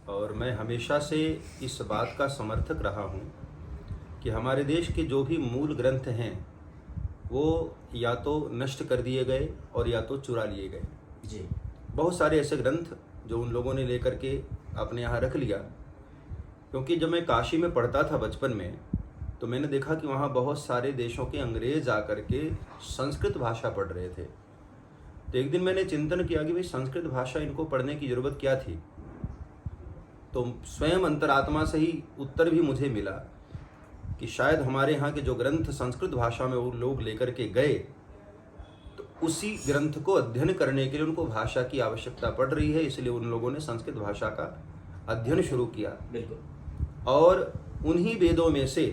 और मैं हमेशा से इस बात का समर्थक रहा हूँ कि हमारे देश के जो भी मूल ग्रंथ हैं वो या तो नष्ट कर दिए गए और या तो चुरा लिए गए। जी। बहुत सारे ऐसे ग्रंथ जो उन लोगों ने लेकर के अपने यहाँ रख लिया, क्योंकि जब मैं काशी में पढ़ता था बचपन में तो मैंने देखा कि वहाँ बहुत सारे देशों के अंग्रेज आकर के संस्कृत भाषा पढ़ रहे थे। तो एक दिन मैंने चिंतन किया कि भाई संस्कृत भाषा इनको पढ़ने की ज़रूरत क्या थी। तो स्वयं अंतरात्मा से ही उत्तर भी मुझे मिला कि शायद हमारे यहाँ के जो ग्रंथ संस्कृत भाषा में वो लोग लेकर के गए तो उसी ग्रंथ को अध्ययन करने के लिए उनको भाषा की आवश्यकता पड़ रही है, इसलिए उन लोगों ने संस्कृत भाषा का अध्ययन शुरू किया। बिल्कुल। और उन्हीं वेदों में से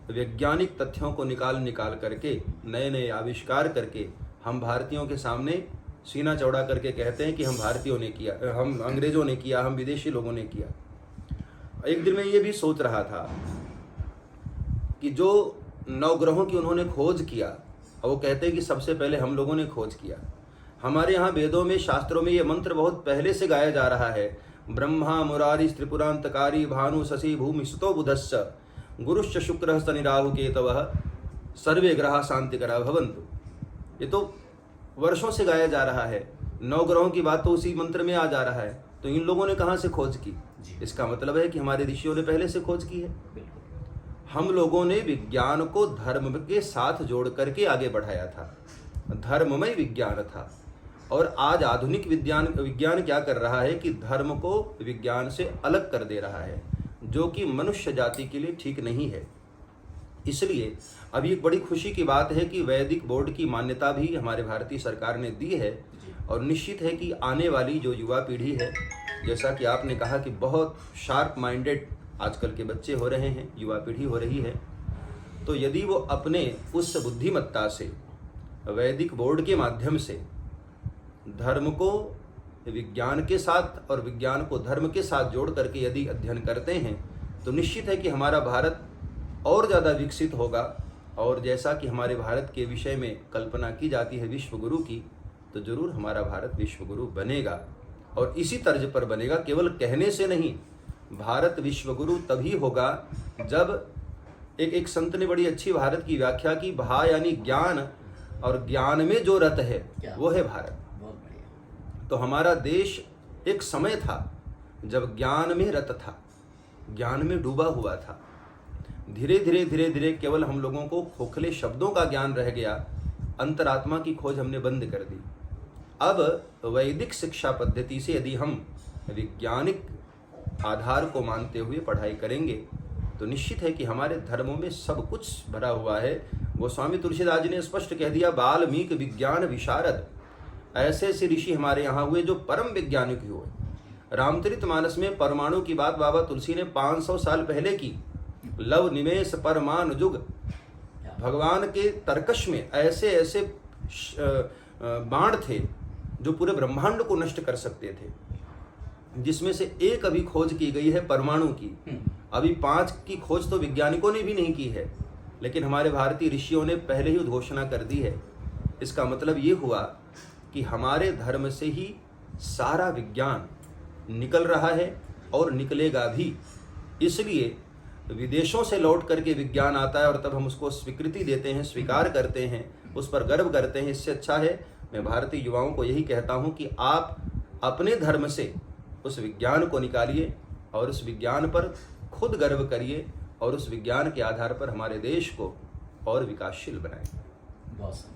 वैज्ञानिक तथ्यों को निकाल करके नए नए आविष्कार करके हम भारतीयों के सामने सीना चौड़ा करके कहते हैं कि हम भारतीयों ने किया, हम अंग्रेजों ने किया, हम विदेशी लोगों ने किया। एक दिन मैं ये भी सोच रहा था कि जो नवग्रहों की उन्होंने खोज किया, और वो कहते हैं कि सबसे पहले हम लोगों ने खोज किया। हमारे यहाँ वेदों में शास्त्रों में ये मंत्र बहुत पहले से गाया जा रहा है, ब्रह्मा मुरारी त्रिपुरांतकारी भानु शशि भूमि सुतो बुधश्च गुरुश्च शुक्र शनि राहु केतवः सर्वे ग्रहा शांतिकरा भवन्तु। ये तो वर्षों से गाया जा रहा है, नवग्रहों की बात तो उसी मंत्र में आ जा रहा है। तो इन लोगों ने कहाँ से खोज की? इसका मतलब है कि हमारे ऋषियों ने पहले से खोज की है। हम लोगों ने विज्ञान को धर्म के साथ जोड़ करके आगे बढ़ाया था, धर्ममय विज्ञान था। और आज आधुनिक विज्ञान क्या कर रहा है कि धर्म को विज्ञान से अलग कर दे रहा है, जो कि मनुष्य जाति के लिए ठीक नहीं है। इसलिए अभी एक बड़ी खुशी की बात है कि वैदिक बोर्ड की मान्यता भी हमारे भारतीय सरकार ने दी है। और निश्चित है कि आने वाली जो युवा पीढ़ी है, जैसा कि आपने कहा कि बहुत शार्प माइंडेड आजकल के बच्चे हो रहे हैं, युवा पीढ़ी हो रही है, तो यदि वो अपने उस बुद्धिमत्ता से वैदिक बोर्ड के माध्यम से धर्म को विज्ञान के साथ और विज्ञान को धर्म के साथ जोड़ करके यदि अध्ययन करते हैं तो निश्चित है कि हमारा भारत और ज़्यादा विकसित होगा। और जैसा कि हमारे भारत के विषय में कल्पना की जाती है विश्व गुरु की, तो जरूर हमारा भारत विश्व गुरु बनेगा। और इसी तर्ज पर बनेगा, केवल कहने से नहीं। भारत विश्व गुरु तभी होगा जब एक संत ने बड़ी अच्छी भारत की व्याख्या की, भा यानी ज्ञान, और ज्ञान में जो रत है वो है भारत। तो हमारा देश एक समय था जब ज्ञान में रत था, ज्ञान में डूबा हुआ था। धीरे धीरे केवल हम लोगों को खोखले शब्दों का ज्ञान रह गया, अंतरात्मा की खोज हमने बंद कर दी। अब वैदिक शिक्षा पद्धति से यदि हम वैज्ञानिक आधार को मानते हुए पढ़ाई करेंगे तो निश्चित है कि हमारे धर्मों में सब कुछ भरा हुआ है। गोस्वामी तुलसीदास जी ने स्पष्ट कह दिया, वाल्मीकि विज्ञान विशारद। ऐसे ऐसे ऋषि हमारे यहाँ हुए जो परम वैज्ञानिक हुए। रामचरितमानस में परमाणु की बात बाबा तुलसी ने 500 साल पहले की। लव निमेष परमाणु जुग, भगवान के तर्कश में ऐसे ऐसे बाण थे जो पूरे ब्रह्मांड को नष्ट कर सकते थे, जिसमें से एक अभी खोज की गई है परमाणु की। अभी 5 की खोज तो वैज्ञानिकों ने भी नहीं की है, लेकिन हमारे भारतीय ऋषियों ने पहले ही घोषणा कर दी है। इसका मतलब ये हुआ कि हमारे धर्म से ही सारा विज्ञान निकल रहा है और निकलेगा भी। इसलिए विदेशों से लौट करके विज्ञान आता है और तब हम उसको स्वीकृति देते हैं, स्वीकार करते हैं, उस पर गर्व करते हैं। इससे अच्छा है, मैं भारतीय युवाओं को यही कहता हूं कि आप अपने धर्म से उस विज्ञान को निकालिए और उस विज्ञान पर खुद गर्व करिए और उस विज्ञान के आधार पर हमारे देश को और विकासशील बनाएं। बहुत सुंदर।